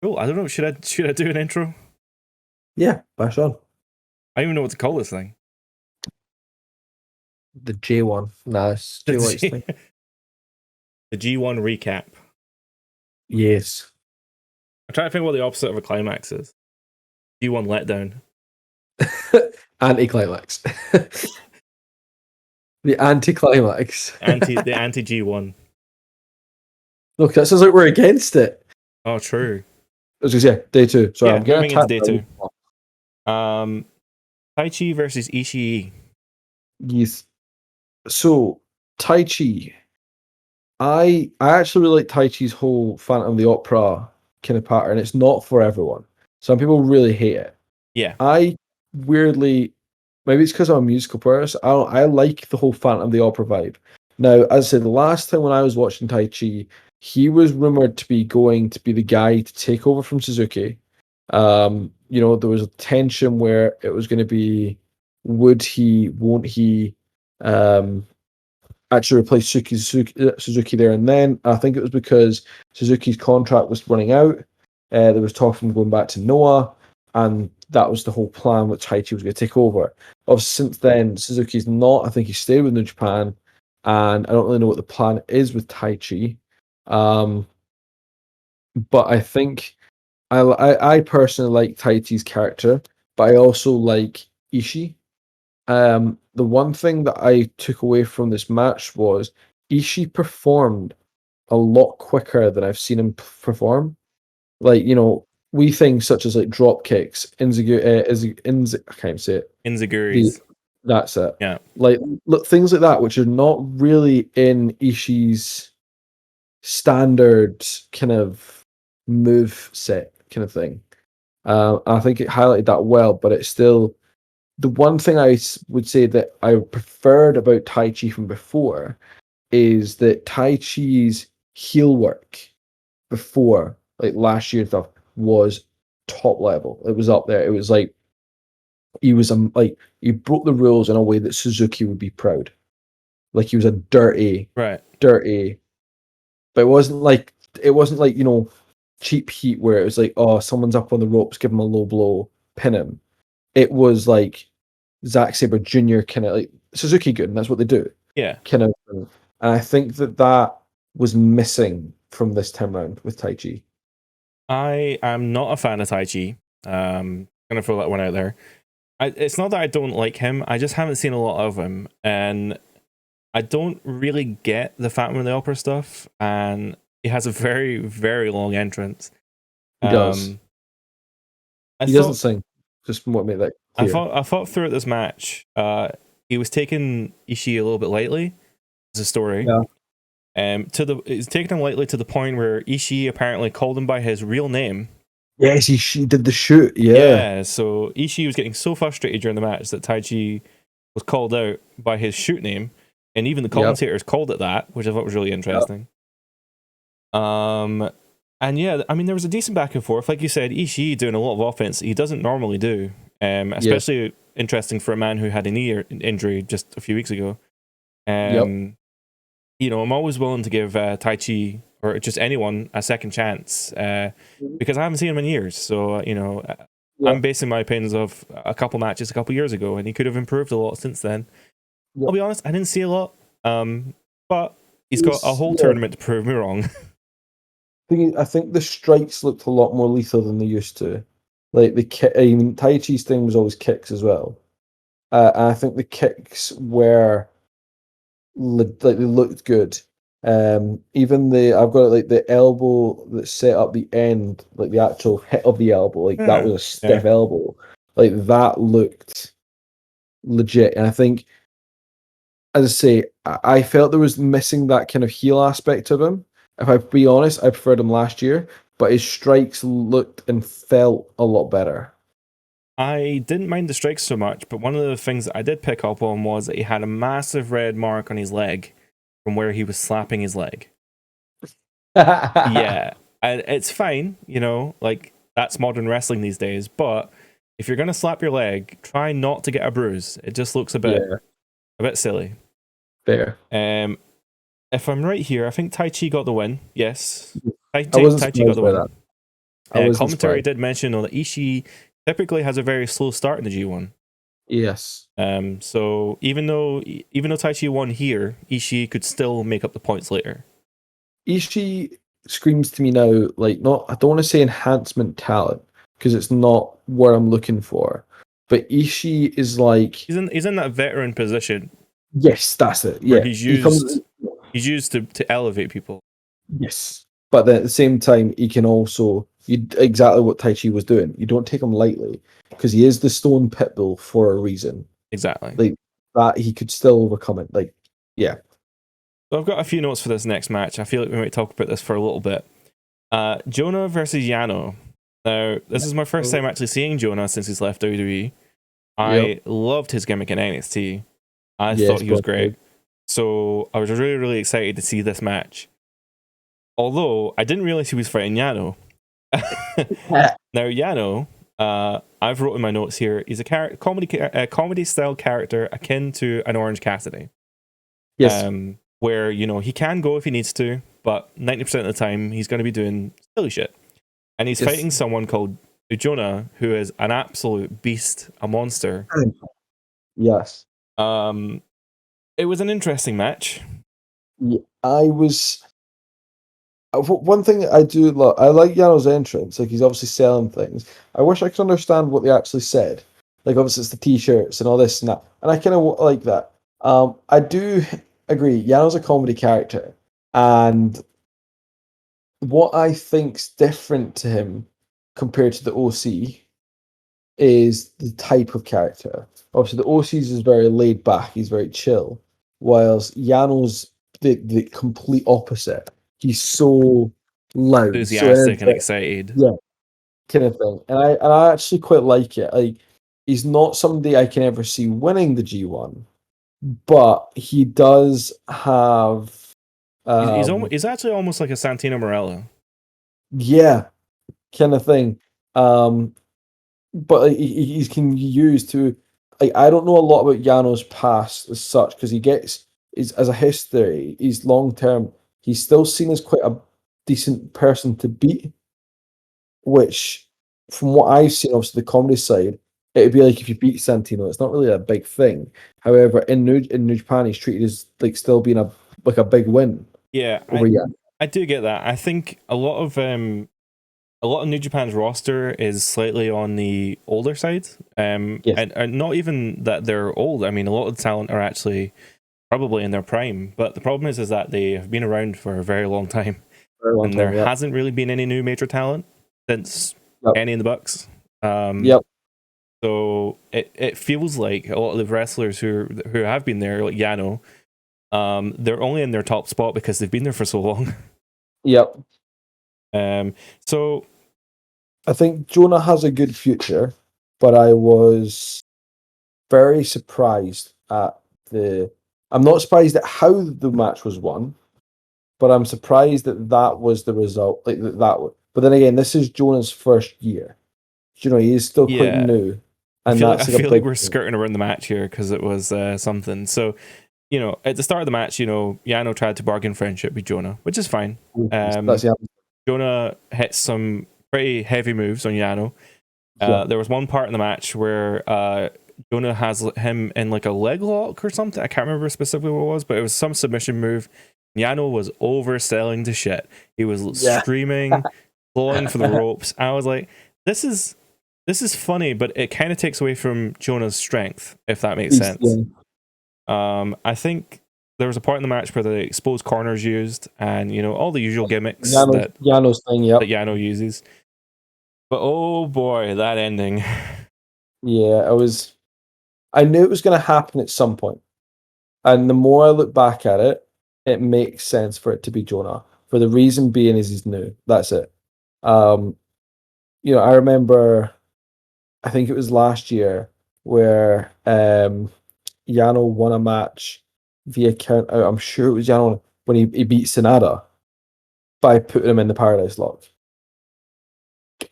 Cool. I don't know. Should I do an intro? Yeah, bash on. I don't even know what to call this thing. The J1. Nice. The J White's thing. the G1 recap. Yes. I'm trying to think what the opposite of a climax is. G1 letdown. Anti-climax. The anti-climax. The anti G1. Look, that sounds like we're against it. Oh, true. I was going to say, day two. Sorry, Yeah, I'm getting moving into attacked. day 2. Taichi versus Ishii. Yes. So, Taichi. I actually really like Taichi's whole Phantom of the Opera kind of pattern. It's not for everyone. Some people really hate it. Yeah. I weirdly, maybe it's because I'm a musical person. I like the whole Phantom of the Opera vibe. Now, as I said, the last time when I was watching Tai Chi, he was rumored to be going to be the guy to take over from Suzuki. There was a tension where it was going to be, would he, won't he, actually replace Suzuki there and then. I think it was because Suzuki's contract was running out. There was talk of him going back to Noah, and that was the whole plan which Taichi was going to take over. Obviously, since then, Suzuki's not. I think he stayed with New Japan, and I don't really know what the plan is with Taichi. But I think I personally like Taichi's character, but I also like Ishii. The one thing that I took away from this match was Ishii performed a lot quicker than I've seen him perform. Like, wee things such as like drop kicks, I can't say it. Inziguris. That's it. Yeah. Like, look, things like that, which are not really in Ishii's standard kind of move set kind of thing. I think it highlighted that well, but it's still the one thing I would say that I preferred about Tai Chi from before is that Tai Chi's heel work before, like last year and stuff, was top level. It was up there. It was like he was like he broke the rules in a way that Suzuki would be proud. Like he was a dirty, Right. but it wasn't like cheap heat where it was like, oh, someone's up on the ropes, give him a low blow, pin him. It was like Zack Sabre Jr. kind of like Suzuki good, and that's what they do. Yeah. Kind of, and I think that was missing from this time round with Taichi. I am not a fan of Taichi. Gonna throw that one out there. It's not that I don't like him. I just haven't seen a lot of him, and I don't really get the Phantom of the Opera stuff. And he has a very, very long entrance. He does. He doesn't sing. Just want to make that clear. I thought throughout this match, he was taking Ishii a little bit lightly. As a story. Yeah. It's taking him lightly to the point where Ishii apparently called him by his real name. Yes, she did the shoot. Yeah. So Ishii was getting so frustrated during the match that Taichi was called out by his shoot name, and even the commentators called it that, which I thought was really interesting. And yeah, I mean, there was a decent back and forth. Like you said, Ishii doing a lot of offense he doesn't normally do, especially interesting for a man who had a knee injury just a few weeks ago. I'm always willing to give Taichi or just anyone a second chance because I haven't seen him in years. So, I'm basing my opinions of a couple matches a couple years ago, and he could have improved a lot since then. I'll be honest, I didn't see a lot, but he's got a whole tournament to prove me wrong. I think the strikes looked a lot more lethal than they used to. Like Taichi's thing was always kicks as well. And I think the kicks were they looked good. Even I've got like the elbow that set up the end, like the actual hit of the elbow, like that was a stiff elbow. Like that looked legit. And I think, as I say, I felt there was missing that kind of heel aspect of him. If I be honest, I preferred him last year, but his strikes looked and felt a lot better. I didn't mind the strikes so much, but one of the things that I did pick up on was that he had a massive red mark on his leg from where he was slapping his leg. Yeah, and it's fine, like that's modern wrestling these days, but if you're going to slap your leg, try not to get a bruise. It just looks a bit silly. Fair. If I'm right here, I think Taichi got the win. Yes. I wasn't Taichi got the win. that. I was Commentary surprised. did mention that Ishii typically has a very slow start in the G1. Yes. So even though Taichi won here, Ishii could still make up the points later. Ishii screams to me now like, not, I don't want to say enhancement talent because it's not what I'm looking for, but Ishii is like, He's in that veteran position yes, that's it. where Yeah, he comes. he's used to elevate people. Yes, but then at the same time, he can also, exactly what Taichi was doing. You don't take him lightly because he is the stone pitbull for a reason. Exactly. Like that, he could still overcome it. Like, yeah. So I've got a few notes for this next match. I feel like we might talk about this for a little bit. Jonah versus Yano. Now, this is my first time actually seeing Jonah since he's left WWE. I loved his gimmick in NXT. I thought he was great. So I was really, really excited to see this match. Although I didn't realize he was fighting Yano. Now, Yano, I've wrote in my notes here, he's a comedy style character akin to an Orange Cassidy. Yes. Where, you know, he can go if he needs to, but 90% of the time he's going to be doing silly shit. And he's fighting someone called Jonah, who is an absolute beast, a monster. Yes. It was an interesting match. Yeah, one thing I do love, I like Yano's entrance. Like, he's obviously selling things. I wish I could understand what they actually said. Like, obviously it's the t-shirts and all this and that, and I kind of like that. I do agree. Yano's a comedy character, and what I think's different to him compared to the OC is the type of character. Obviously, the OC's is very laid back. He's very chill, whilst Yano's the complete opposite. He's so loud, Enthusiastic and excited. yeah, kind of thing. And I actually quite like it. Like, he's not somebody I can ever see winning the G1, but he does have. He's actually almost like a Santino Marella. Yeah, kind of thing. But he can use to. I don't know a lot about Yano's past as such because is as a history. He's long term. He's still seen as quite a decent person to beat, which, from what I've seen, obviously the comedy side, it'd be like if you beat Santino. It's not really a big thing. However, in New Japan, he's treated as like still being a big win. Yeah, I do get that. I think a lot of New Japan's roster is slightly on the older side. And not even that they're old. I mean, a lot of the talent are actually probably in their prime. But the problem is that they have been around for a very long time. There hasn't really been any new major talent since Kenny and the Bucks. So it feels like a lot of the wrestlers who have been there, like Yano, they're only in their top spot because they've been there for so long. So I think Jonah has a good future, but I was very surprised at I'm not surprised at how the match was won, but I'm surprised that was the result. Like that. But then again, this is Jonah's first year. You know, he is still quite new. And I feel like we're skirting around the match here because it was something. So, you know, at the start of the match, you know, Yano tried to bargain friendship with Jonah, which is fine. Jonah hits some pretty heavy moves on Yano. There was one part in the match where Jonah has him in like a leg lock or something. I can't remember specifically what it was, but it was some submission move. Yano was overselling the shit. He was screaming, clawing for the ropes. I was like, this is funny, but it kind of takes away from Jonah's strength, if that makes sense. I think there was a part in the match where the exposed corners used, and you know, all the usual gimmicks Yano's thing, that Yano uses. But oh boy, that ending. Yeah, I knew it was going to happen at some point. And the more I look back at it, it makes sense for it to be Jonah. For the reason being is he's new. That's it. You know, I remember, I think it was last year where Yano won a match via count out. I'm sure it was Yano when he beat Sonata by putting him in the Paradise Lock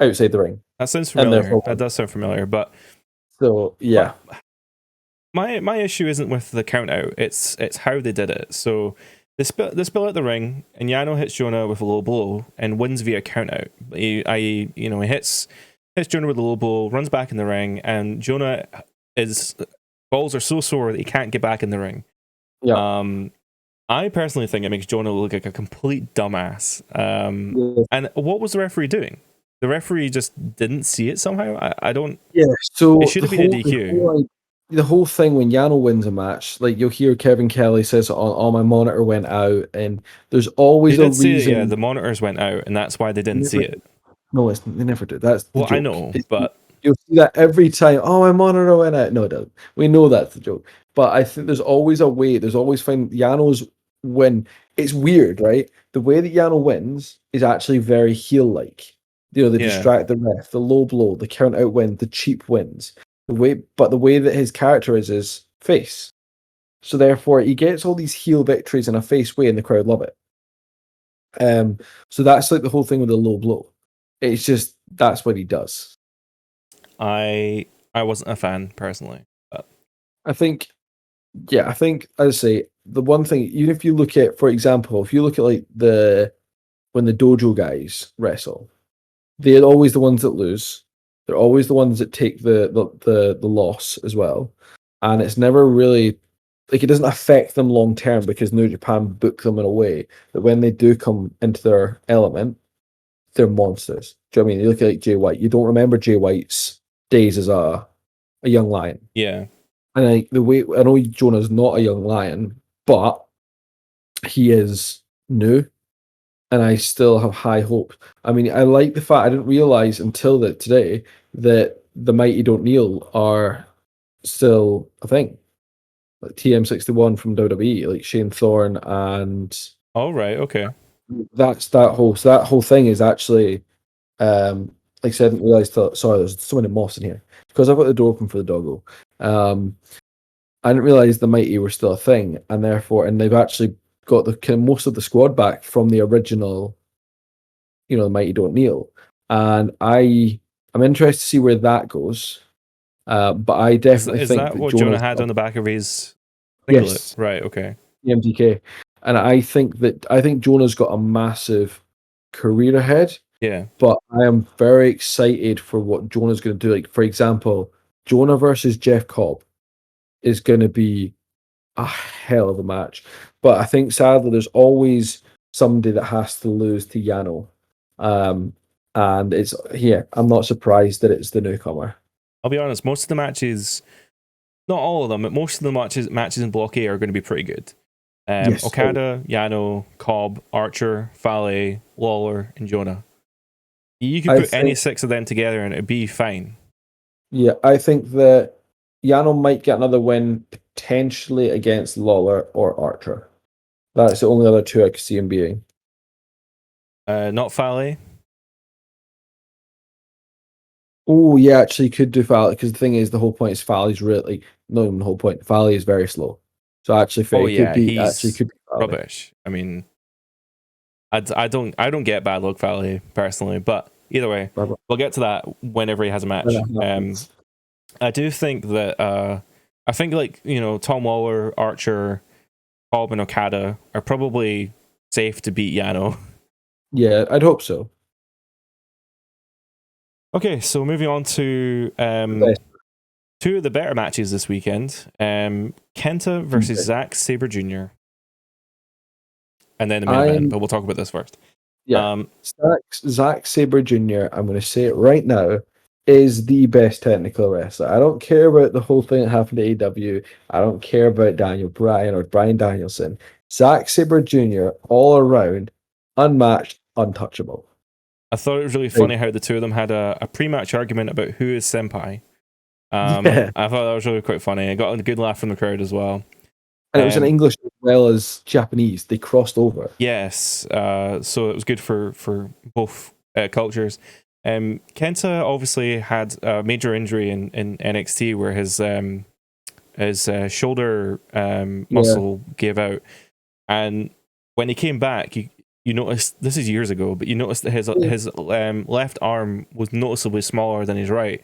outside the ring. That sounds familiar. That does sound familiar, but so yeah. My issue isn't with the count out. It's how they did it. So They spill out the ring, and Yano hits Jonah with a low blow and wins via countout. He hits Jonah with a low blow, runs back in the ring, and Jonah his balls are so sore that he can't get back in the ring. Yeah. I personally think it makes Jonah look like a complete dumbass. Yeah. And what was the referee doing? The referee just didn't see it somehow. I don't. Yeah. So It should have been a DQ. The whole thing when Yano wins a match, like you'll hear Kevin Kelly says, "Oh, my monitor went out," and there's always They a did say it, reason. yeah, the monitors went out, and that's why they didn't see it. No, they never do. That's the Well, joke. I know, but You'll see that every time. Oh, my monitor went out. No, it doesn't. We know that's the joke. But I think there's always a way. There's always Yano's win. It's weird, right? The way that Yano wins is actually very heel-like. The distract the ref, the low blow, the count out win, the cheap wins. But the way that his character is face. So therefore, he gets all these heel victories in a face way, and the crowd love it. So that's like the whole thing with the low blow. It's just that's what he does. I wasn't a fan personally. But I think, as I say, the one thing, even if you look at, for example, if you look at like when the dojo guys wrestle, they're always the ones that lose. They're always the ones that take the loss as well, and it's never really like it doesn't affect them long term because New Japan book them in a way that when they do come into their element, they're monsters. Do you know what I mean? You look at like Jay White. You don't remember Jay White's days as a young lion. yeah, And the way I know Jonah's not a young lion, but he is new, and I still have high hope. I mean, I like the fact I didn't realize until today that the Mighty Don't Kneel are still a thing. Like TM61 from WWE, like Shane Thorne, and all right, okay. that whole thing is actually like I said, I didn't realize sorry, there's so many moths in here because I've got the door open for the doggo. I didn't realize the Mighty were still a thing, and they've actually got the kind of most of the squad back from the original, the Mighty Don't Kneel, and I'm interested to see where that goes. But I definitely Is think that that what Jonah had on the back of his singlet? yes, Right, okay. the MTK, and I think Jonah's got a massive career ahead. Yeah. But I am very excited for what Jonah's going to do. Like, for example, Jonah versus Jeff Cobb is going to be a hell of a match. But I think sadly, there's always somebody that has to lose to Yano. And I'm not surprised that it's the newcomer. I'll be honest, most of the matches, not all of them, but most of the matches in Block A are going to be pretty good. Yes. Okada, Yano, Cobb, Archer, Fale, Lawler, and Jonah. You could put any 6 of them together and it'd be fine. Yeah, I think that Yano might get another win potentially against Lawler or Archer. That's the only other 2 I could see him being. Not Fale. Oh yeah, actually could do Fale because the thing is the whole point is Fale's really not even the whole point. Fale is very slow, so actually He's could be Fale. Rubbish. I mean, I don't get bad luck Fale personally, but either way, we'll get to that whenever he has a match. I do think that I think like Tom Lawler, Archer, Cobb, and Okada are probably safe to beat Yano. Yeah, I'd hope so. Okay, so moving on to 2 of the better matches this weekend. Kenta versus Zack Sabre Jr. And then the main event, but we'll talk about this first. Yeah, Zack Sabre Jr., I'm going to say it right now, is the best technical wrestler. I don't care about the whole thing that happened to AW. I don't care about Daniel Bryan or Bryan Danielson. Zack Sabre Jr., all around, unmatched, untouchable. I thought it was really funny how the 2 of them had a pre-match argument about who is senpai. I thought that was really quite funny. I got a good laugh from the crowd as well. And it was in English as well as Japanese. They crossed over. Yes, so it was good for both cultures. Kenta obviously had a major injury in NXT where his shoulder muscle gave out, and when he came back, you noticed, this is years ago, but you noticed that his left arm was noticeably smaller than his right.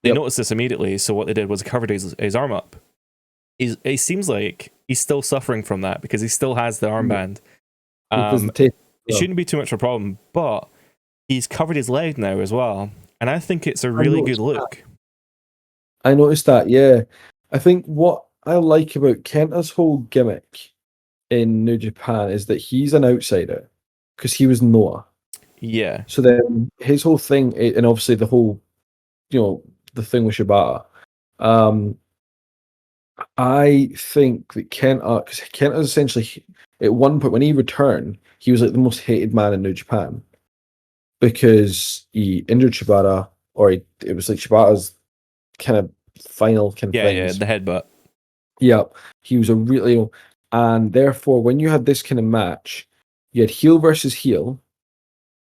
They noticed this immediately, so what they did was covered his arm up. He seems like he's still suffering from that because he still has the armband. Because the tape. It shouldn't be too much of a problem, but he's covered his leg now as well, and I think it's a really good look. I noticed that, yeah. I think what I like about Kenta's whole gimmick in New Japan is that he's an outsider because he was Noah. Yeah. So then his whole thing, and obviously the whole, the thing with Shibata. I think that Kenta, because Kenta is essentially, at one point when he returned, he was like the most hated man in New Japan because he injured Shibata, or it was like Shibata's kind of final kind of things. The headbutt. Yeah, he was a really, and therefore when you had this kind of match, you had heel versus heel,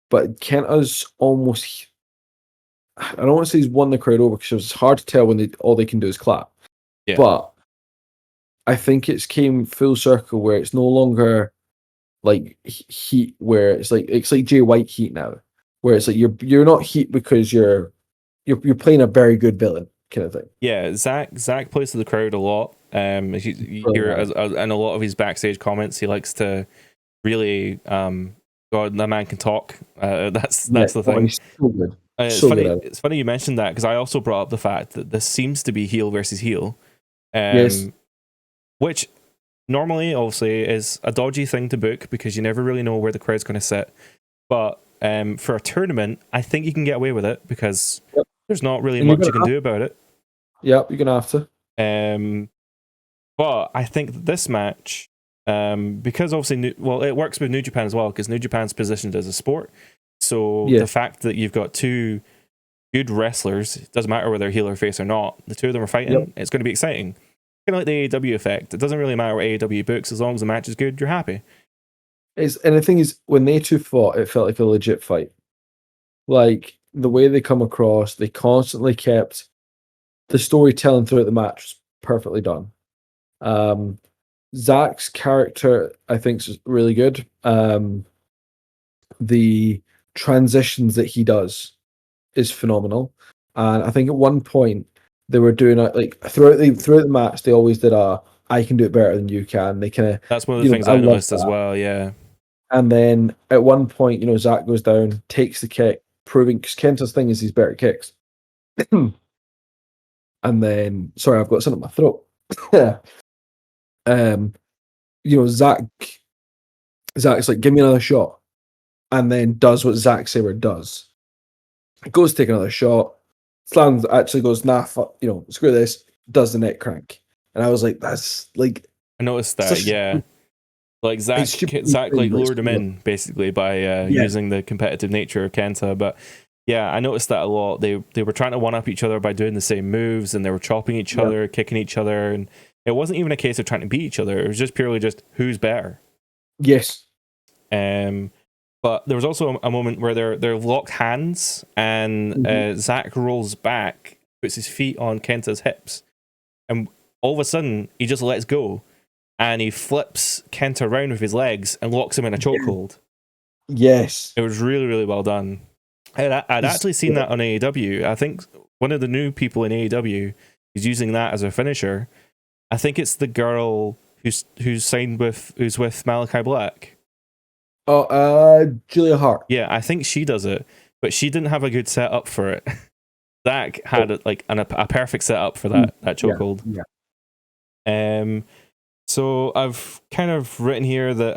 but Kenta's almost, I don't want to say he's won the crowd over because it's hard to tell when all they can do is clap. Yeah. But I think it's came full circle where it's no longer like heat, where it's like Jay White heat now, where it's like you're not heat because you're playing a very good villain kind of thing. Yeah, Zach plays to the crowd a lot. You hear in a lot of his backstage comments, he likes to really God, that man can talk. That's the thing. He's so good. It's funny you mentioned that because I also brought up the fact that this seems to be heel versus heel. Yes. Which normally, obviously, is a dodgy thing to book because you never really know where the crowd's going to sit. But for a tournament, I think you can get away with it because there's not really much you can do about it. Yep, you're going to have to. But I think that this match, because obviously, it works with New Japan as well because New Japan's positioned as a sport. So the fact that you've got two good wrestlers, it doesn't matter whether they're heel or face or not, the two of them are fighting, it's going to be exciting. Kind of like the AEW effect. It doesn't really matter what AEW books, as long as the match is good, you're happy. And the thing is, when they two fought, it felt like a legit fight. Like, the way they come across, they constantly kept the storytelling throughout the match was perfectly done. Zach's character, I think, is really good. The transitions that he does is phenomenal. And I think at one point, they were doing like throughout the match, they always did I can do it better than you can. They kind of, that's one of the things I noticed as well. Yeah. And then at one point, Zach goes down, takes the kick, proving because Kenta's thing is he's better at kicks. And then, sorry, I've got something in my throat. Zach's like, give me another shot, and then does what Zack Sabre does. Goes to take another shot. Slams actually goes, nah, fuck, screw this. Does the neck crank, and I was like, that's like. I noticed that, yeah. Like Zach like lured him in basically by using the competitive nature of Kenta, but yeah, I noticed that a lot. They were trying to one up each other by doing the same moves, and they were chopping each other, kicking each other, and it wasn't even a case of trying to beat each other. It was just purely just who's better. Yes. But there was also a moment where they're locked hands, and Zach rolls back, puts his feet on Kenta's hips, and all of a sudden he just lets go. And he flips Kenta around with his legs and locks him in a chokehold. Yes. It was really, really well done. I'd actually seen that on AEW. I think one of the new people in AEW is using that as a finisher. I think it's the girl who's with Malachi Black. Oh, Julia Hart. Yeah, I think she does it, but she didn't have a good setup for it. Zach had a perfect setup for that chokehold. Yeah. So I've kind of written here that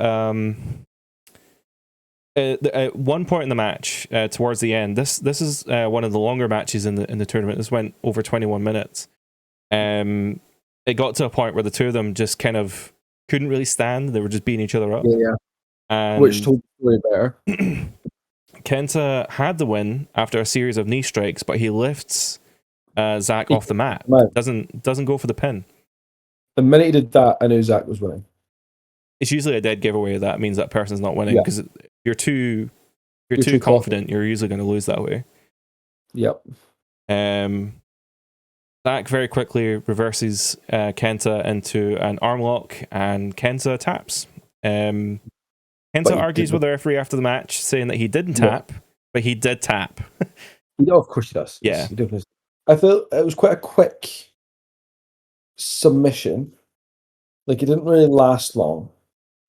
at one point in the match, towards the end, this is one of the longer matches in the tournament. This went over 21 minutes. It got to a point where the two of them just kind of couldn't really stand. They were just beating each other up. Yeah. And which told the story better. Kenta had the win after a series of knee strikes, but he lifts Zach off the mat. Doesn't go for the pin. The minute he did that, I knew Zach was winning. It's usually a dead giveaway. That means that person's not winning because you're too confident. You're usually going to lose that way. Yep. Zach very quickly reverses Kenta into an arm lock, and Kenta taps. Kenta argues with the referee after the match, saying that he didn't tap, but he did tap. Of course he does. Yeah. I felt it was quite a quick submission. Like it didn't really last long,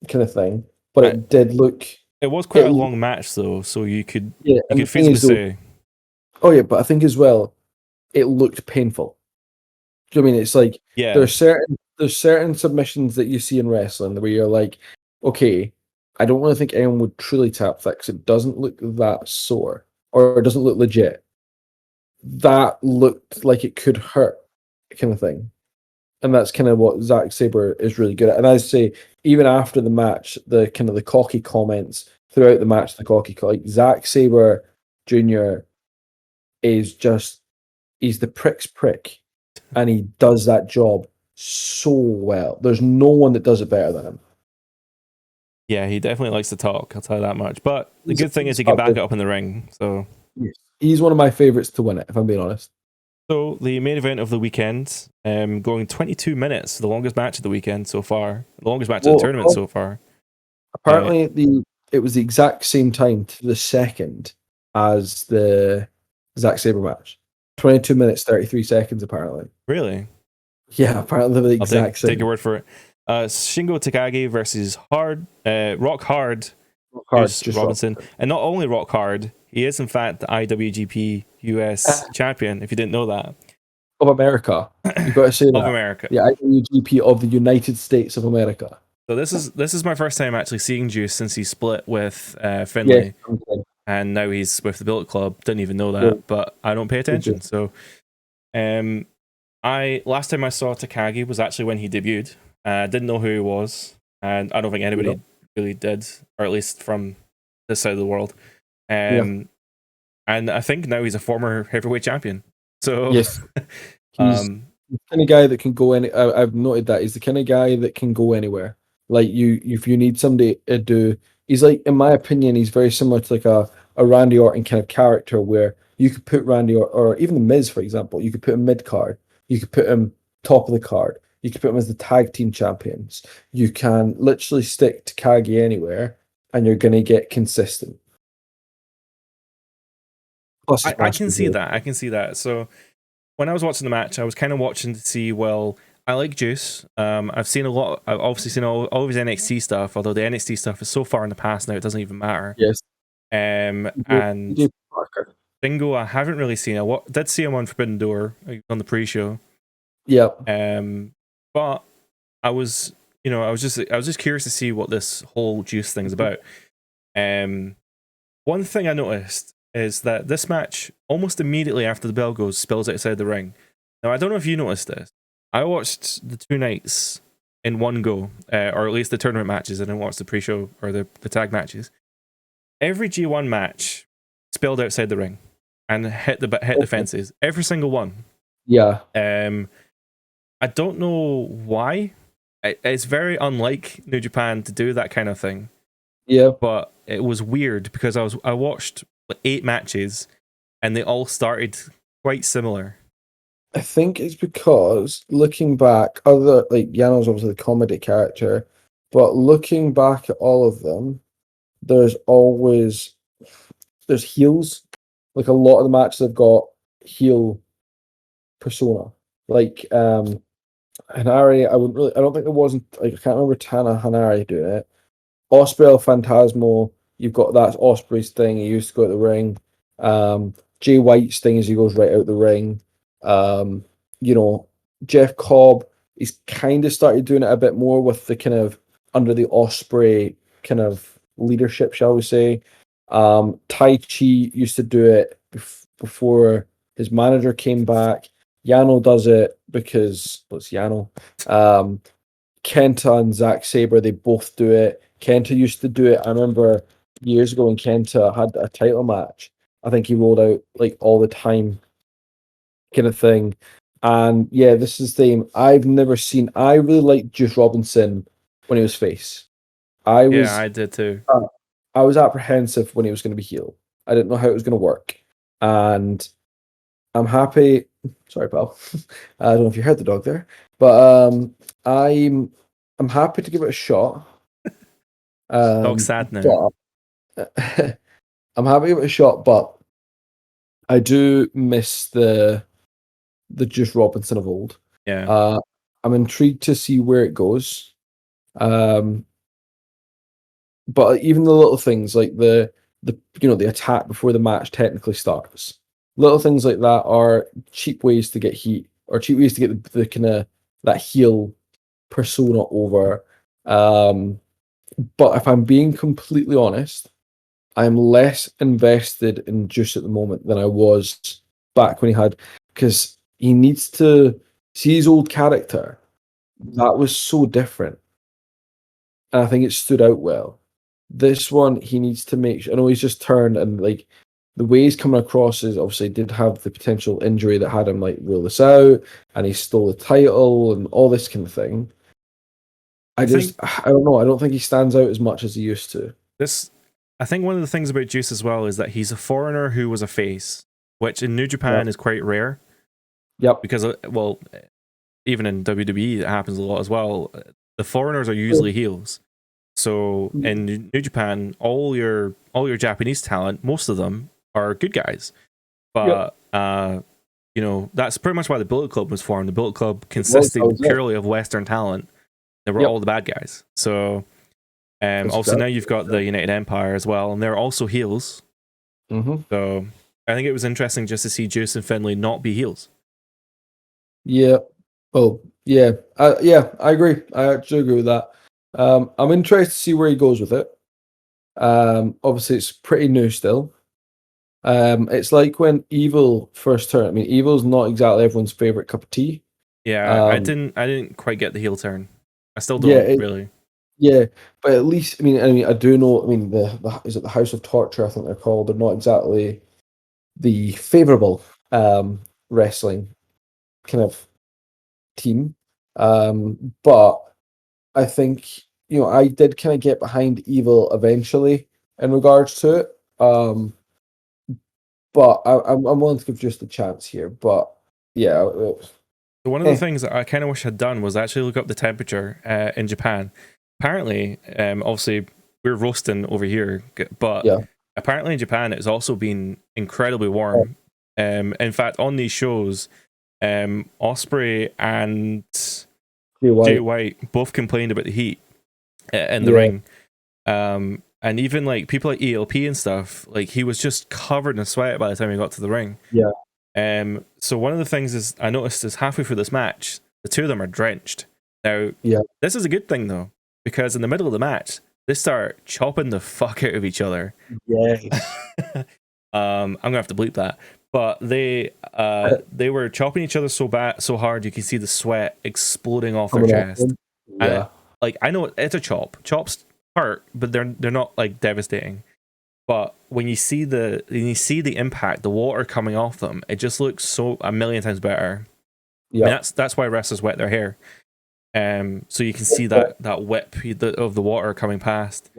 kind of thing. But I, it did look. it was quite It a long match though, so you could and the thing feasibly is though, say, oh yeah, but I think as well, it looked painful. Do you know what I mean? It's like yeah, there's certain submissions that you see in wrestling where you're like, okay, I don't really think anyone would truly tap that because it doesn't look that sore or it doesn't look legit. That looked like it could hurt, kind of thing. And that's kind of what Zack Sabre is really good at. And I say, even after the match, the kind of the cocky comments throughout the match, like Zack Sabre Jr. is just he's the prick's prick, and he does that job so well. There's no one that does it better than him. yeah, he definitely likes to talk. I'll tell you that much. But the He's, good thing is he's he can up back there. it up in the ring. So He's one of my favorites to win it, if I'm being honest. So the main event of the weekend, going 22 minutes, the longest match of the weekend so far, the longest match of the tournament so far. Apparently, it was the exact same time to the second as the Zack Sabre match. 22 minutes, 33 seconds, apparently. Really? Yeah, apparently the I'll exact same. take your word for it. Shingo Takagi versus Rock Hard, Robinson. And not only Rock Hard, he is in fact the IWGP US champion, if you didn't know that. Of America. You've got to say that. Of America. The IWGP of the United States of America. So this is my first time actually seeing Juice since he split with Finlay. Yeah, and now he's with the Bullet Club. Didn't even know that, but I don't pay attention. So last time I saw Takagi was actually when he debuted. I didn't know who he was, and I don't think anybody really did, or at least from this side of the world. And I think now he's a former heavyweight champion. So yes, he's the kind of guy that can go any. I've noted that he's the kind of guy that can go anywhere. Like if you need somebody to do, he's like, in my opinion, he's very similar to like a Randy Orton kind of character where you could put Randy or even the Miz, for example, you could put him mid card, you could put him top of the card, you could put him as the tag team champions. You can literally stick Takagi anywhere, and you're gonna get consistent. Plus, I can see that. I can see that. So when I was watching the match, I was kind of watching to see, well, I like Juice. I've seen a lot. I've obviously seen all of his NXT stuff, although the NXT stuff is so far in the past now, it doesn't even matter. Yes. And Bingo, I haven't really seen. Did see him on Forbidden Door on the pre-show. Yeah. But I was just curious to see what this whole Juice thing's about. One thing I noticed is that this match, almost immediately after the bell goes, spills outside the ring. Now, I don't know if you noticed this. I watched the 2 nights in one go, or at least the tournament matches. I didn't watch the pre-show or the tag matches. Every G1 match spilled outside the ring and hit the fences. Every single one. Yeah. I don't know why. It's very unlike New Japan to do that kind of thing. Yeah. But it was weird because I watched 8 matches and they all started quite similar. I think it's because looking back, other like Yano's obviously the comedy character, but looking back at all of them, there's heels. Like a lot of the matches have got heel persona. Like Hanari, I don't think there wasn't like I can't remember Tana Hanari doing it. Osprey El Phantasmo, you've got that Osprey's thing, he used to go out the ring. Jay White's thing is he goes right out the ring. Jeff Cobb, he's kind of started doing it a bit more with the kind of under the Osprey kind of leadership, shall we say. Tai Chi used to do it before his manager came back. Yano does it because it's Yano. Kenta and Zack Sabre, they both do it. Kenta used to do it. I remember years ago when Kenta had a title match. I think he rolled out like all the time, kind of thing. And yeah, this is the thing. I've never seen. I really liked Juice Robinson when he was face. I did too. I was apprehensive when he was going to be heel. I didn't know how it was going to work, and I'm happy. Sorry, pal. I don't know if you heard the dog there, but I'm happy to give it a shot. Dog's sad now. But I'm happy to give it a shot, but I do miss the Juice Robinson of old. Yeah. I'm intrigued to see where it goes. But even the little things like the the attack before the match technically starts, little things like that are cheap ways to get heat or cheap ways to get the kind of that heel persona over. But if I'm being completely honest, I'm less invested in Juice at the moment than I was back when he had, because he needs to see his old character. That was so different, and I think it stood out well. This one, he needs to make sure. I know he's just turned, and like the way he's coming across is obviously did have the potential injury that had him like rule this out, and he stole the title and all this kind of thing. I don't know. I don't think he stands out as much as he used to. I think one of the things about Juice as well is that he's a foreigner who was a face, which in New Japan is quite rare. Yep. Because, well, even in WWE, it happens a lot as well. The foreigners are usually heels. So in New Japan, all your Japanese talent, most of them are good guys. But that's pretty much why the Bullet Club was formed. The Bullet Club consisted purely of Western talent. They were all the bad guys. So also now you've got the United Empire as well, and they're also heels. So I think it was interesting just to see Juice and Finlay not be heels. Yeah. Oh, yeah. I agree. I actually agree with that. I'm interested to see where he goes with it. Obviously, it's pretty new still. It's like when Evil first turned. I mean, Evil's not exactly everyone's favorite cup of tea. Yeah, I didn't quite get the heel turn. I still don't really. Yeah, but at least I mean, I do know. I mean, the is it the House of Torture? I think they're called. They're not exactly the favorable wrestling kind of team. But I think I did kind of get behind Evil eventually in regards to it. But I'm willing to give just a chance here. But yeah. So one of the things that I kind of wish I'd done was actually look up the temperature in Japan. Apparently, obviously we're roasting over here, but apparently in Japan it's also been incredibly warm. In fact, on these shows, Osprey and Jay White both complained about the heat in the ring. And even like people like ELP and stuff, like he was just covered in sweat by the time he got to the ring. Yeah. So one of the things is I noticed is halfway through this match, the two of them are drenched. Now, this is a good thing though, because in the middle of the match, they start chopping the fuck out of each other. Yes. I'm gonna have to bleep that. But they were chopping each other so hard you can see the sweat exploding off their chest. Yeah. And I know it's a chop. Chops hurt, but they're not like devastating. But when you see the impact, the water coming off them, it just looks so a million times better. Yeah, I mean, that's why wrestlers wet their hair. So you can see that whip of the water coming past.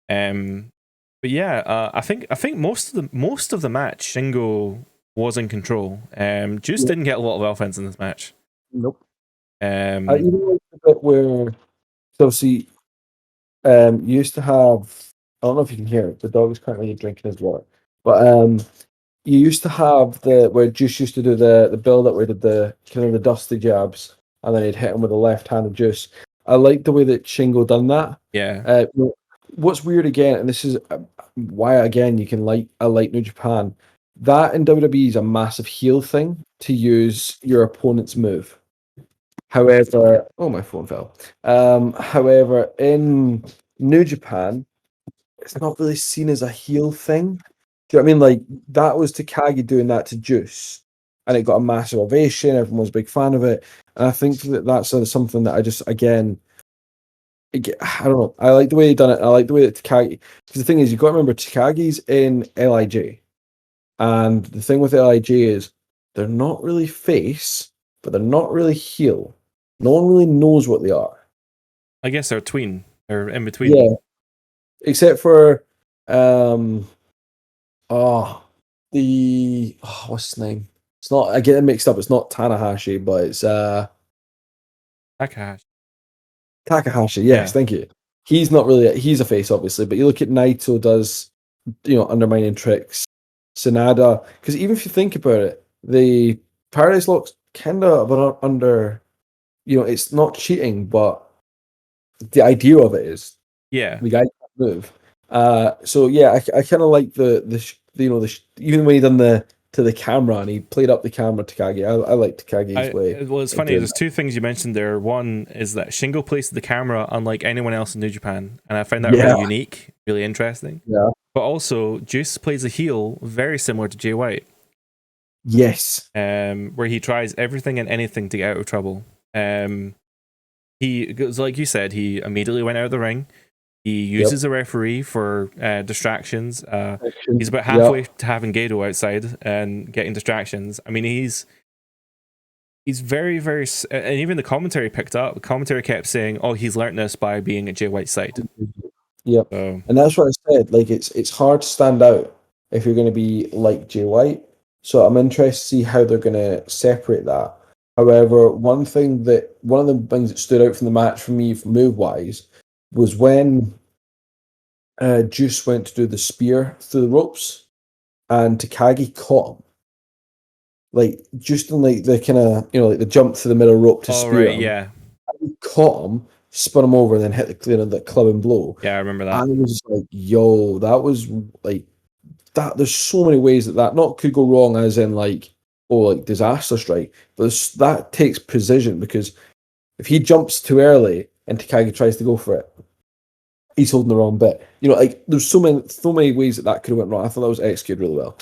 But yeah, I think most of the match, Shingo was in control. Juice didn't get a lot of offense in this match. Nope. I even like the bit where, so see, you used to have. I don't know if you can hear it. The dog is currently drinking his water. But you used to have where Juice used to do the build up where he did the kind of the dusty jabs, and then he'd hit him with a left-handed Juice. I like the way that Shingo done that. Yeah. What's weird again, and this is why again I like New Japan. That in WWE is a massive heel thing to use your opponent's move. However, oh my phone fell. However, in New Japan, it's not really seen as a heel thing. Do you know what I mean? Like that was Takagi doing that to Juice, and it got a massive ovation. Everyone was a big fan of it, and I think that's something that I just again. I don't know. I like the way he done it. I like the way that Takagi. Because the thing is, you've got to remember Takagi's in LIJ, and the thing with LIJ is they're not really face, but they're not really heel. No one really knows what they are. I guess they're tween. They're in between. Yeah, except for what's his name? It's not. I get it mixed up. It's not Tanahashi, but it's Takahashi. Yes, thank you. He's not really. He's a face, obviously, but you look at Naito does, undermining tricks. Sanada, because even if you think about it, the Paradise Lock's kind of under it's not cheating, but the idea of it is Yeah. the guy can't move. So yeah, I kind of like even when he done the to the camera and he played up the camera Takagi. I like Takagi's way. Well, it's funny. There's two things you mentioned there. One is that Shingo plays the camera unlike anyone else in New Japan, and I find that really unique, really interesting. Yeah. But also, Juice plays a heel very similar to Jay White. Yes. Where he tries everything and anything to get out of trouble. He goes, like you said, he immediately went out of the ring. He uses a referee for distractions. He's about halfway to having Gato outside and getting distractions. I mean, he's very, very, and even the commentary picked up. The commentary kept saying, "Oh, he's learnt this by being at Jay White's side." Yep. So, and that's what I said. Like, it's hard to stand out if you're going to be like Jay White. So I'm interested to see how they're going to separate that. However, one of the things that stood out from the match for me, move wise, was when Juice went to do the spear through the ropes, and Takagi caught him. Like, just in like the kind of like the jump to the middle rope to spear him. Yeah. He caught him, spun him over, and then hit the club and blow. Yeah, I remember that. I was just like, yo, that was like that. There's so many ways that not could go wrong, as in like disaster strike. But that takes precision, because if he jumps too early and Takagi tries to go for it, he's holding the wrong bit. Like there's so many ways that could have went wrong. I thought that was executed really well.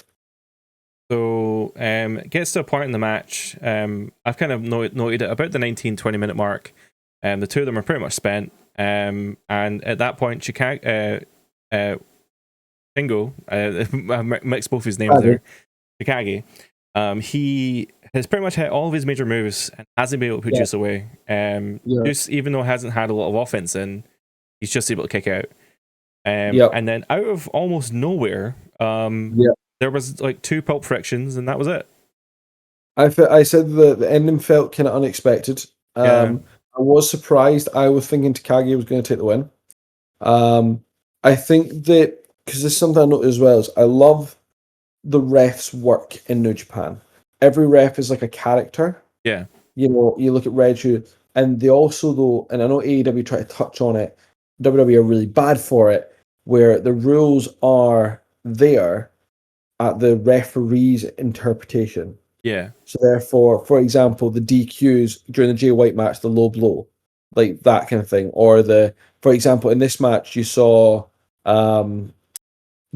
So it gets to a point in the match. I've kind of noted it about the 19-20 minute mark. The two of them are pretty much spent. And at that point, Shingo, I mixed both his names there. Takagi. He has pretty much hit all of his major moves and hasn't been able to put Juice away. Juice, even though hasn't had a lot of offense in, he's just able to kick out. And then out of almost nowhere, there was like two pulp frictions, and that was it. I said the ending felt kind of unexpected. I was surprised. I was thinking Takagi was going to take the win. I think that, because this is something I noticed as well, is I love the refs' work in New Japan. Every ref is like a character. Yeah. You look at Red Shoe, and they also, though, and I know AEW try to touch on it, WWE are really bad for it, where the rules are there at the referee's interpretation. Yeah. So therefore, for example, the DQs during the Jay White match, the low blow, like that kind of thing, or for example, in this match, you saw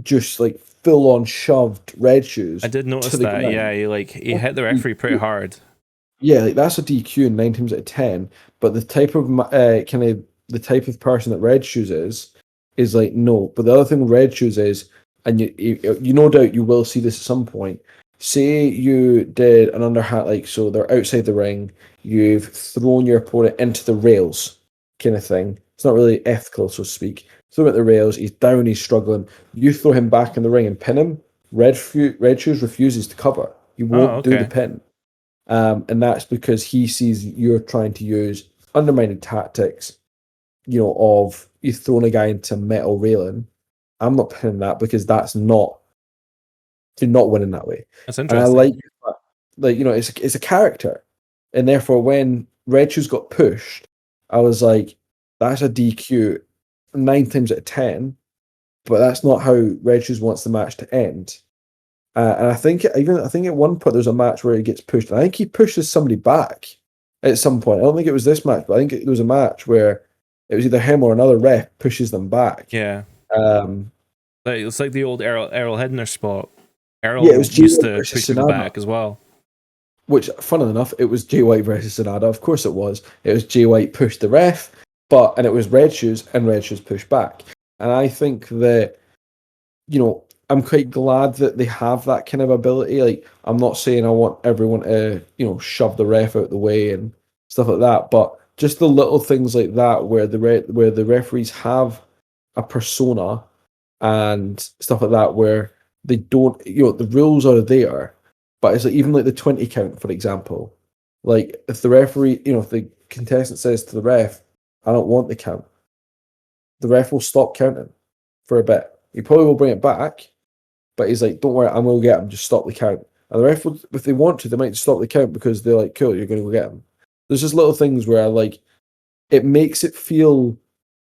just like full on shoved Red Shoes. I did notice that. Ground. Yeah, he hit the referee pretty hard. Yeah, like that's a DQ 9 times out of 10. But the type of the type of person that Red Shoes is like no. But the other thing with Red Shoes is, and you no doubt you will see this at some point. Say you did an underhand, like, so they're outside the ring, you've thrown your opponent into the rails, kind of thing. It's not really ethical, so to speak. Throw him at the rails, he's down, he's struggling. You throw him back in the ring and pin him. Red Shoes refuses to cover. He won't do the pin. And that's because he sees you're trying to use undermining tactics, of you throwing a guy into metal railing. I'm not pinning that, because you're not winning that way. That's interesting. And I like it's a character, and therefore when Red Shoes got pushed, I was like, that's a DQ 9 times out of 10, but that's not how Red Shoes wants the match to end. And I think at one point there's a match where he gets pushed, and I think he pushes somebody back at some point. I don't think it was this match, but I think there was a match where it was either him or another ref pushes them back. Yeah. It's like the old Errol Hebner spot. Errol it was used to push people back as well. Which, funnily enough, it was Jay White versus Sonata. Of course it was. It was Jay White pushed the ref, and it was Red Shoes, and Red Shoes pushed back. And I think that, I'm quite glad that they have that kind of ability. Like, I'm not saying I want everyone to, shove the ref out the way and stuff like that, but just the little things like that where the referees have a persona and stuff like that, where they don't, the rules are there, but it's like, even like the 20 count, for example. Like, if the referee, if the contestant says to the ref, I don't want the count, the ref will stop counting for a bit. He probably will bring it back, but he's like, don't worry, I'm going to get him, just stop the count. And the ref will, if they want to, they might stop the count because they're like, cool, you're going to go get him. there's just little things where it makes it feel,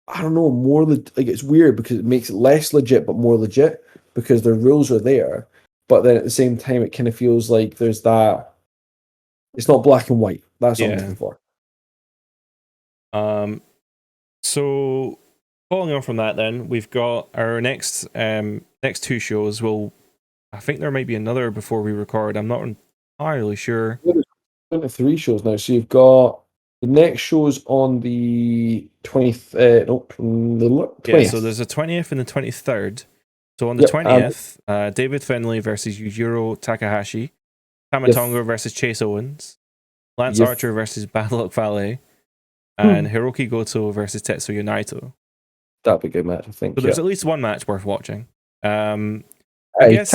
I don't know, more like it's weird because it makes it less legit but more legit because the rules are there, but then at the same time it kind of feels like there's that. It's not black and white. That's what I'm Yeah. looking for. So following on from that, then we've got our next two shows. I think there might be another before we record. I'm not entirely sure. Yeah, there's 23 shows now, so you've got the next shows on the 20th. Nope, the Yeah, so 20th. there's the 20th and the 23rd. So on the Yep, 20th, David Finlay versus Yujiro Takahashi, Tamatonga versus Chase Owens, Lance Archer versus Bad Luck Fale, and Hiroki Goto versus Tetsuya Naito. That'd be a good match, I think. So there's at least one match worth watching. I Hey, guess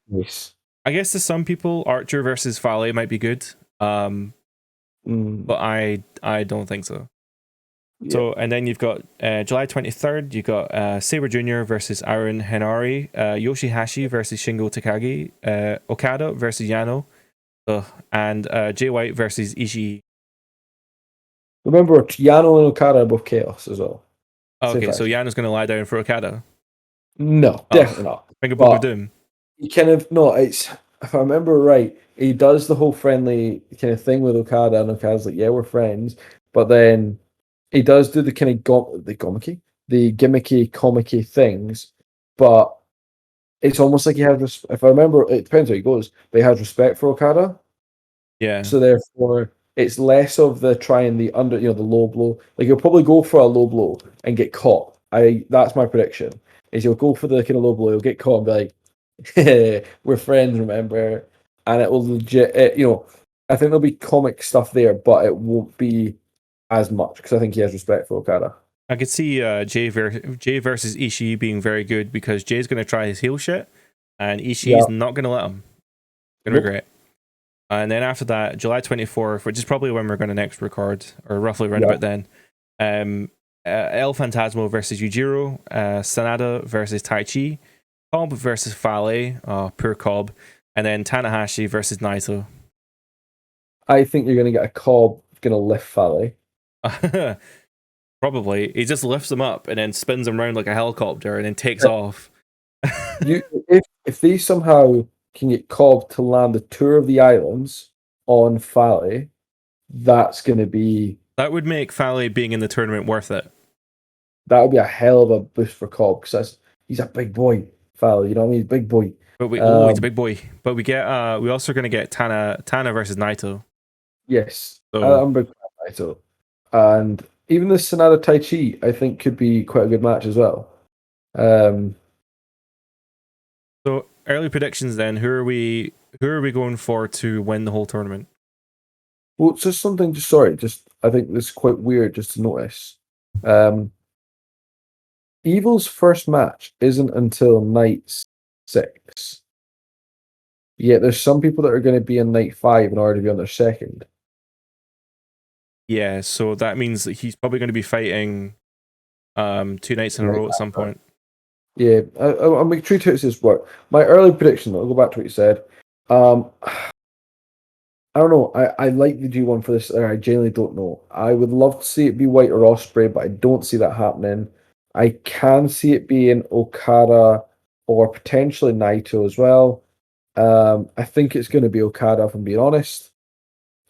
nice. I guess to some people, Archer versus Fale might be good. But I don't think so. Yeah. So, and then you've got July 23rd, you've got Sabre Jr. versus Aaron Henare, Yoshihashi versus Shingo Takagi, Okada versus Yano, and Jay White versus Ishii. Remember, Yano and Okada are both chaos as well. Okay, so Yano's going to lie down for Okada? No, definitely not. Finger poke of doom. He kind of, no, it's, if I remember right, he does the whole friendly kind of thing with Okada, and Okada's like, yeah, we're friends. But then he does do the kind of gimmicky, comicky things, but it's almost like he has, if I remember, it depends how he goes, but he has respect for Okada. Yeah. So therefore, it's less of the trying the under, the low blow. Like he'll probably go for a low blow and get caught. That's my prediction. Is he'll go for the kind of low blow, he'll get caught and be like, hey, we're friends, remember? And it will legit, I think there'll be comic stuff there, but it won't be as much because I think he has respect for Okada. I could see Jay versus Ishii being very good because Jay's going to try his heel shit, and Ishii's not going to let him. Going to regret. And then after that, July 24th, which is probably when we're going to next record, or roughly around about then, El Phantasmo versus Yujiro, Sanada versus Taichi, Cobb versus Fale, poor Cobb, and then Tanahashi versus Naito. I think you're going to get a Cobb going to lift Fale. Probably. He just lifts him up and then spins him around like a helicopter and then takes off. If they somehow can get Cobb to land the tour of the islands on Fale, that's going to be... That would make Fale being in the tournament worth it. That would be a hell of a boost for Cobb because he's a big boy, Fale. You know what I mean? He's a big boy. But he's a big boy. But we also going to get Tana versus Naito. Yes, I'm big fan of Naito, and even the Sanada Taichi I think could be quite a good match as well. So early predictions then. Who are we going for to win the whole tournament? Well, it's just something. I think this is quite weird just to notice. Evil's first match isn't until night 6. Yet there's some people that are going to be in night 5 in order to be on their second. Yeah, so that means that he's probably going to be fighting 2 nights in a row at some point. Yeah, I'll make true to this work. My early prediction, I'll go back to what you said. I don't know. I like the G1 for this. I genuinely don't know. I would love to see it be White or Ospreay, but I don't see that happening. I can see it being Okada or potentially Naito as well. I think it's going to be Okada, if I'm being honest.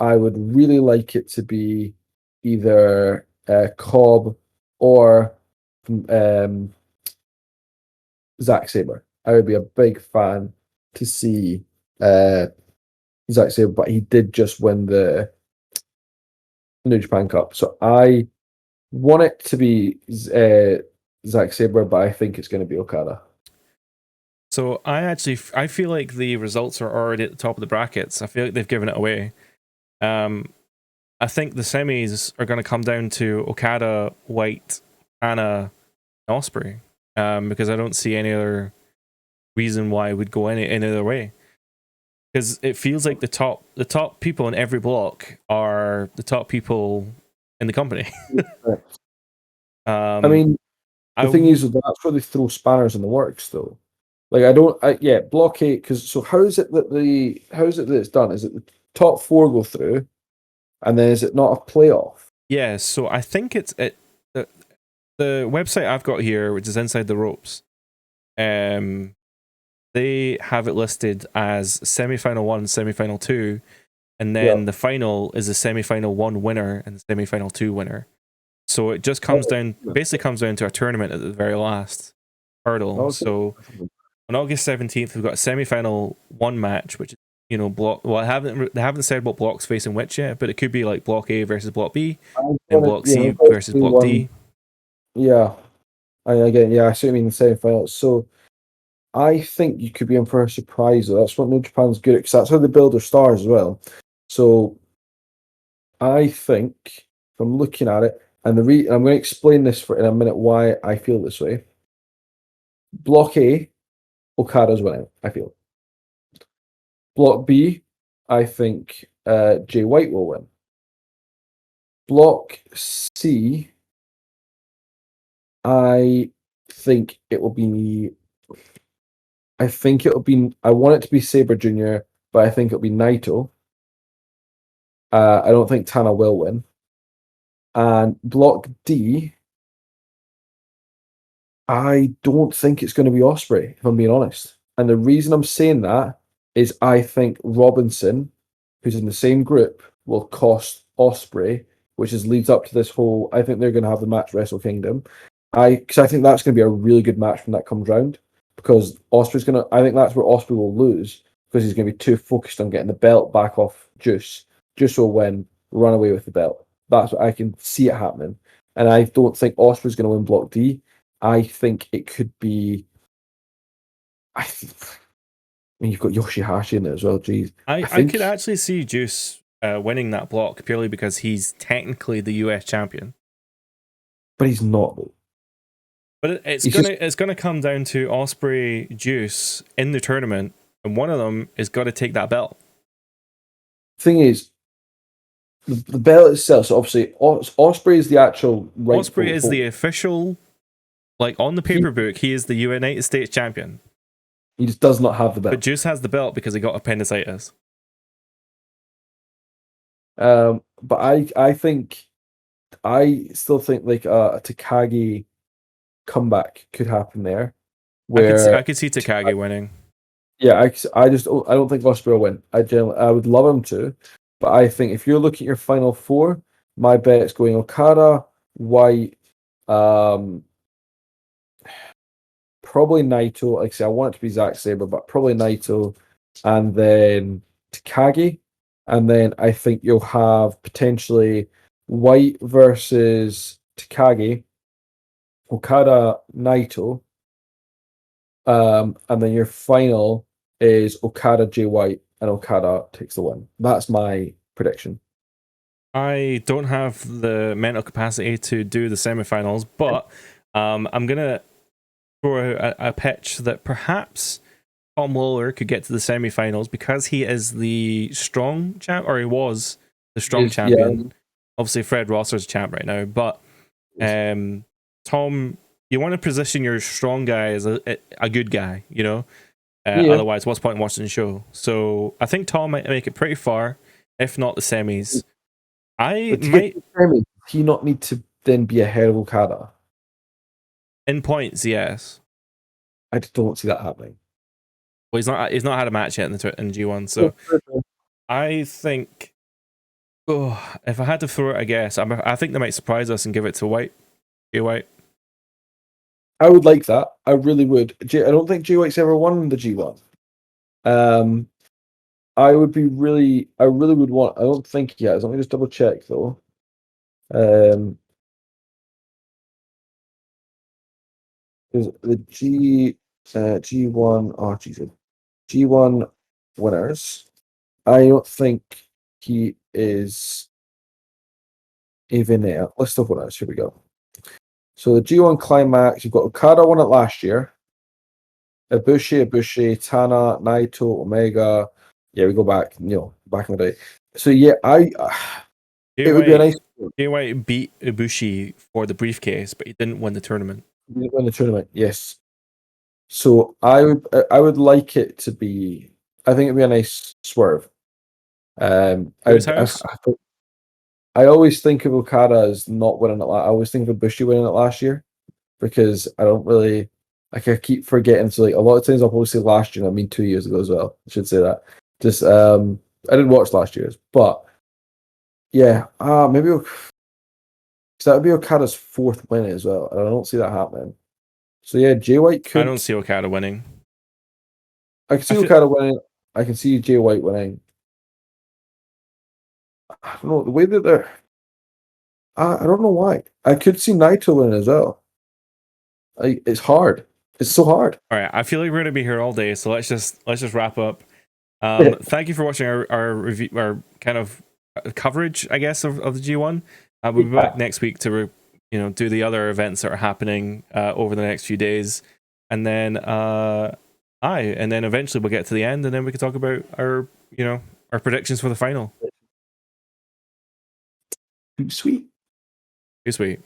I would really like it to be either Cobb or Zack Sabre. I would be a big fan to see Zack Sabre, but he did just win the New Japan Cup. So I want it to be Zack Sabre, but I think it's going to be Okada. So I feel like the results are already at the top of the brackets. I feel like they've given it away. I think the semis are going to come down to Okada, White, Anna, and Ospreay, because I don't see any other reason why it would go any other way. Because it feels like the top people in every block are the top people in the company. I mean, the thing is, that's where they throw spanners in the works, though. Like block 8. Because so how is it that it's done? Is it the top 4 go through, And then is it not a playoff? Yeah, so I think the website I've got here, which is Inside the Ropes, they have it listed as semi-final 1, semi-final 2, and then the final is the semi-final 1 winner and the semi-final 2 winner. So it just basically comes down to a tournament at the very last hurdle. Okay. So on August 17th, we've got a semi-final 1 match, which is, block. Well, they haven't said what block's facing which yet, but it could be like Block A versus Block B, and Block C versus Block D. Yeah, I see what you mean, the semi-finals. So I think you could be in for a surprise. That's what New Japan's good at, because that's how they build their stars as well. So I think, if I'm looking at it, and I'm going to explain this in a minute why I feel this way. Block A, Okada's winning, I feel. Block B, I think Jay White will win. Block C, I think it will be. I want it to be Sabre Jr., but I think it'll be Naito. I don't think Tana will win. And Block D, I don't think it's going to be Osprey, if I'm being honest. And the reason I'm saying that is I think Robinson, who's in the same group, will cost Osprey, which leads up to this whole. I think they're going to have the match Wrestle Kingdom. Because I think that's going to be a really good match when that comes round. Because Osprey's going to. I think that's where Osprey will lose, because he's going to be too focused on getting the belt back off Juice. Juice will win, run away with the belt. That's what I can see it happening. And I don't think Osprey's going to win Block D. I think it could be. I mean, you've got Yoshihashi in there as well. Jeez, I could actually see Juice winning that block purely because he's technically the US champion, but he's not. But it's gonna come down to Osprey Juice in the tournament, and one of them is got to take that belt. Thing is, the belt itself. So obviously, Osprey is the actual. Osprey is the official. Like on the paper book, he is the United States champion. He just does not have the belt. But Juice has the belt because he got appendicitis. But I still think like a Takagi comeback could happen there. Where I could see Takagi winning. Yeah, I don't think Osprey will win. I would love him to, but I think if you're looking at your final four, my bet is going Okada, White, probably Naito. Like I say, I want it to be Zack Sabre, but probably Naito, and then Takagi, and then I think you'll have potentially White versus Takagi, Okada, Naito, and then your final is Okada, Jay White, and Okada takes the win. That's my prediction. I don't have the mental capacity to do the semifinals, but I'm gonna throw a pitch that perhaps Tom Lawler could get to the semifinals because he is the strong champ, or he was the strong champion. Yeah. Obviously, Fred Rosser's champ right now, but Tom, you want to position your strong guy as a good guy, you know? Otherwise, what's the point in watching the show? So I think Tom might make it pretty far, if not the semis. Does he not need to then be ahead of Okada? In points, yes. I just don't see that happening. Well, he's not had a match yet in G1, so I think. Oh, if I had to throw it, I guess I think they might surprise us and give it to White. Jay White. I would like that. I really would. I don't think Jay White's ever won the G1. I really would want. I don't think he has. Let me just double check though. Is the G1? Oh Jesus, G1 winners. I don't think he is even there. List of winners. Here we go. So the G1 Climax, you've got Okada won it last year. Ibushi, Tana, Naito, Omega. Yeah, we go back, back in the day. So yeah, it would be a nice. Jay White beat Ibushi for the briefcase, but he didn't win the tournament. He didn't win the tournament, yes. So I would like it to be. I think it'd be a nice swerve. Whose house? I always think of Okada as not winning it. I always think of Ibushi winning it last year because I don't really. Like I keep forgetting. So like a lot of times I'll probably say last year. I mean 2 years ago as well. I should say that. Just I didn't watch last year's, but yeah, maybe because that would be Okada's fourth win as well, and I don't see that happening. So yeah, Jay White I could. don't see Okada winning. I can see Okada winning. I can see Jay White winning. I don't know the way that they're. I don't know why. I could see Naito winning as well. It's hard. It's so hard. All right, I feel like we're gonna be here all day, so let's just wrap up. Thank you for watching our review, our kind of coverage, I guess, of the G1. We'll be back next week to do the other events that are happening over the next few days, and then and then eventually we'll get to the end, and then we can talk about our our predictions for the final. Too sweet. Too sweet.